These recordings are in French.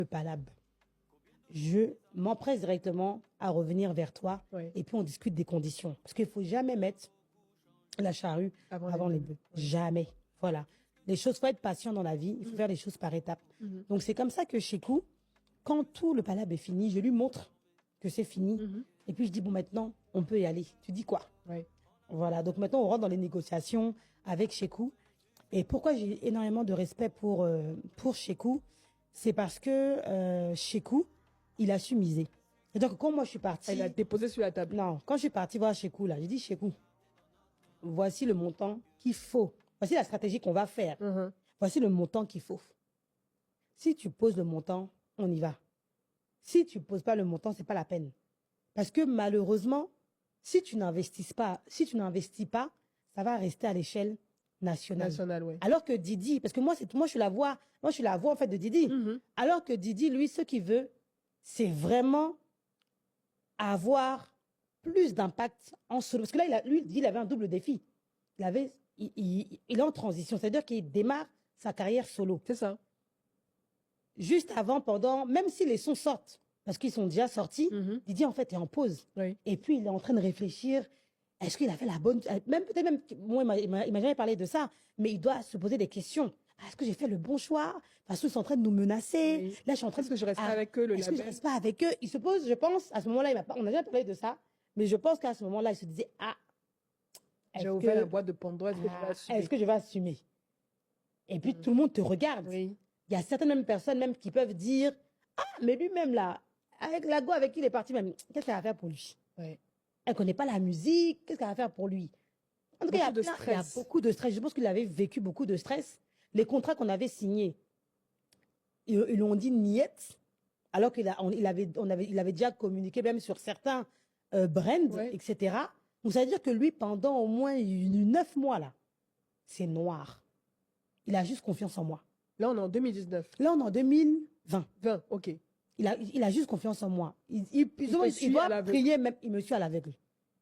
le Palab. Je m'empresse directement à revenir vers toi et puis on discute des conditions. Parce qu'il ne faut jamais mettre la charrue avant les bœufs. Jamais. Voilà. Les choses, il faut être patient dans la vie, il faut faire les choses par étapes. Donc c'est comme ça que chez Kou, quand tout le Palab est fini, je lui montre que c'est fini. Et puis je dis, bon, maintenant, on peut y aller. Tu dis quoi? Voilà, donc maintenant on rentre dans les négociations avec Shekou. Et pourquoi j'ai énormément de respect pour Shekou, c'est parce que Shekou, il a su miser. Et donc quand moi je suis partie... Elle a déposé sur la table. Non, quand je suis partie voir Shekou, là, j'ai dit, Shekou, voici le montant qu'il faut. Voici la stratégie qu'on va faire. Voici le montant qu'il faut. Si tu poses le montant, on y va. Si tu ne poses pas le montant, c'est pas la peine. Parce que malheureusement, si tu n'investis pas, ça va rester à l'échelle nationale. Alors que Didi, parce que moi je suis la voix en fait de Didi. Alors que Didi, lui, ce qu'il veut, c'est vraiment avoir plus d'impact en solo. Parce que là, lui, il avait un double défi. Il est en transition, c'est-à-dire qu'il démarre sa carrière solo. C'est ça. Juste avant, pendant, même si les sons sortent, parce qu'ils sont déjà sortis, Didi, en fait, est en pause. Et puis, il est en train de réfléchir. Est-ce qu'il a fait la bonne... Peut-être même, moi, il m'a jamais parlé de ça, mais il doit se poser des questions. Est-ce que j'ai fait le bon choix? Parce qu'ils sont en train de nous menacer. Là, je suis en train de... Est-ce que je reste pas avec eux, le label? Est-ce que je reste pas avec eux? Il se pose, je pense, à ce moment-là, on n'a jamais parlé de ça, mais je pense qu'à ce moment-là, il se disait, j'ai ouvert la boîte de Pandore, est-ce que je vais assumer? Et puis, tout le monde te regarde. Il y a certaines personnes même qui peuvent dire, mais lui-même, là, avec la go avec qui il est parti, même, qu'est-ce qu'elle va faire pour lui? Elle ne connaît pas la musique, qu'est-ce qu'elle va faire pour lui? En tout cas, il y a beaucoup de stress. Je pense qu'il avait vécu beaucoup de stress. Les contrats qu'on avait signés, ils l'ont dit niette, alors qu'il avait déjà communiqué même sur certains brands, etc. Donc, ça veut dire que lui, pendant au moins 9 mois, là, c'est noir. Il a juste confiance en moi. Là, on est en 2019. Là, on est en 2020. Ok. Il a juste confiance en moi. Il doit prier, même, il me suit à l'aveugle.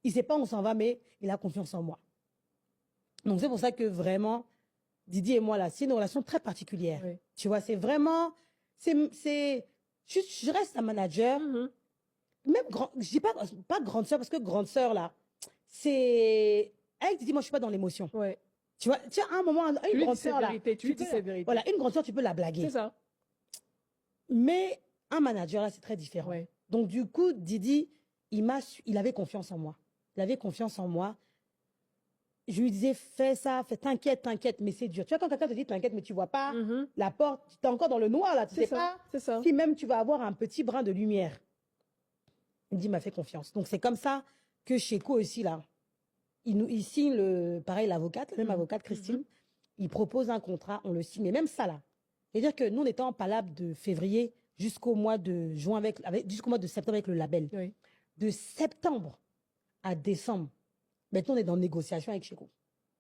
Il ne sait pas où on s'en va, mais il a confiance en moi. Donc, c'est pour ça que vraiment, Didi et moi, là, c'est une relation très particulière. Tu vois, c'est vraiment... Je reste un manager. Même je dis pas grande sœur, parce que grande sœur, là, c'est... Avec Didi, moi, je ne suis pas dans l'émotion. Tu vois, tiens, à un moment, une grande sœur, là... Tu lui dis ses vérités. Voilà, une grande sœur, tu peux la blaguer. C'est ça. Mais un manager, là, c'est très différent. Donc, du coup, Didi, il avait confiance en moi. Il avait confiance en moi. Je lui disais, fais ça, t'inquiète, mais c'est dur. Tu vois, quand quelqu'un te dit, t'inquiète, mais tu vois pas la porte, tu es encore dans le noir, là, tu sais pas si même tu vas avoir un petit brin de lumière. Il me dit, m'a fait confiance. Donc, c'est comme ça que chez Co aussi, là, il signe, pareil, l'avocate, la même avocate, Christine, il propose un contrat, on le signe. Mais même ça, là, c'est-à-dire que nous, on était en palabre de février jusqu'au mois de juin, jusqu'au mois de septembre avec le label. De septembre à décembre, maintenant, on est dans négociation avec Shekou.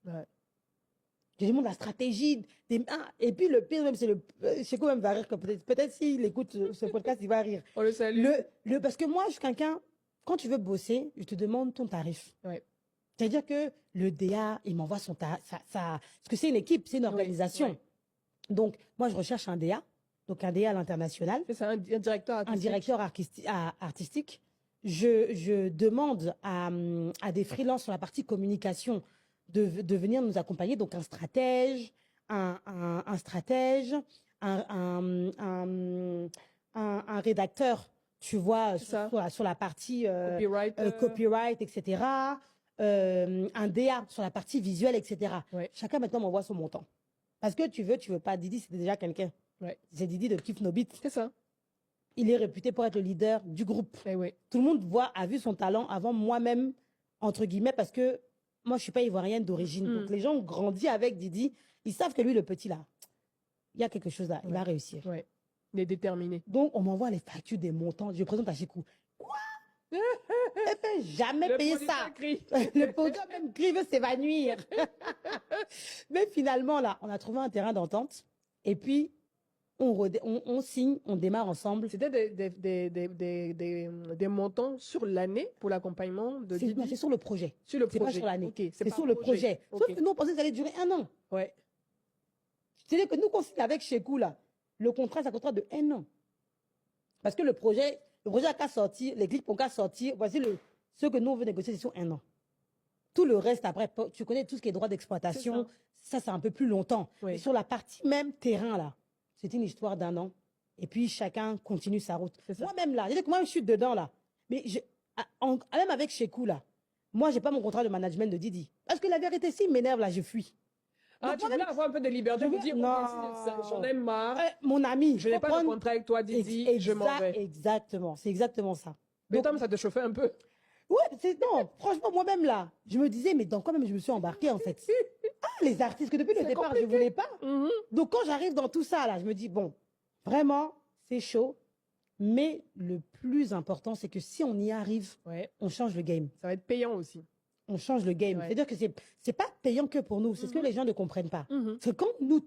Je demande la stratégie. Et puis, le pire, même, c'est Shekou même va rire. Peut-être s'il écoute ce podcast, il va rire. On le salue. Parce que moi, je suis quelqu'un, quand tu veux bosser, je te demande ton tarif. C'est-à-dire que le DA, il m'envoie son tarif. Parce que c'est une équipe, c'est une organisation. Donc, moi, je recherche un DA. Donc, un DA à l'international. C'est ça, un directeur artistique. Un directeur artistique. Je demande à des freelances sur la partie communication de venir nous accompagner. Donc, un stratège, un rédacteur, tu vois, sur la partie copyright, etc. Un DA sur la partie visuelle, etc. Chacun maintenant m'envoie son montant. Parce que tu veux pas. Didi, c'est déjà quelqu'un. C'est Didi de Kiff No Beat. C'est ça. Il est réputé pour être le leader du groupe. Tout le monde a vu son talent avant moi-même, entre guillemets, parce que moi, je ne suis pas ivoirienne d'origine. Donc, les gens ont grandi avec Didi. Ils savent que lui, le petit, là, il y a quelque chose là. Il va réussir. Il est déterminé. Donc, on m'envoie les factures des montants. Je présente à Shekou. Quoi? Je ne peux jamais payer ça. Le producteur même crie, veut s'évanouir. Mais finalement, là, on a trouvé un terrain d'entente. Et puis, on signe, on démarre ensemble. C'était des montants sur l'année pour l'accompagnement de Didi? C'est sur le projet. Sur le projet. C'est pas sur l'année. C'est sur le projet. Sauf que nous, on pensait que ça allait durer 1 an. C'est-à-dire que nous, qu'on signe avec Shekou, là, le contrat, c'est un contrat de 1 an. Parce que le projet a qu'à sortir, les clips ont qu'à sortir. Voici ce que nous, on veut négocier, c'est sur 1 an. Tout le reste, après, tu connais tout ce qui est droit d'exploitation. Ça, c'est un peu plus longtemps. Oui. Et sur la partie même terrain, là, c'est une histoire d'1 an. Et puis, chacun continue sa route. Moi-même, là, moi, je suis dedans, là. Mais même avec Shekou, là, moi, j'ai pas mon contrat de management de Didi. Parce que la vérité, s'il m'énerve, là, je fuis. Ah, tu voulais avoir un peu de liberté pour dire, non, j'en ai marre. Mon ami, je n'ai pas de contrat avec toi, Didi, je m'en vais. Exactement, c'est exactement ça. Mais Tom, ça te chauffait un peu? Ouais, non, franchement, moi-même là, je me disais, mais dans quoi même je me suis embarquée en fait? Ah, les artistes, que depuis le départ, je ne voulais pas. Donc quand j'arrive dans tout ça, là, je me dis, bon, vraiment, c'est chaud. Mais le plus important, c'est que si on y arrive, on change le game. Ça va être payant aussi. On change le game. C'est-à-dire que c'est pas payant que pour nous. C'est ce que les gens ne comprennent pas. C'est quand nous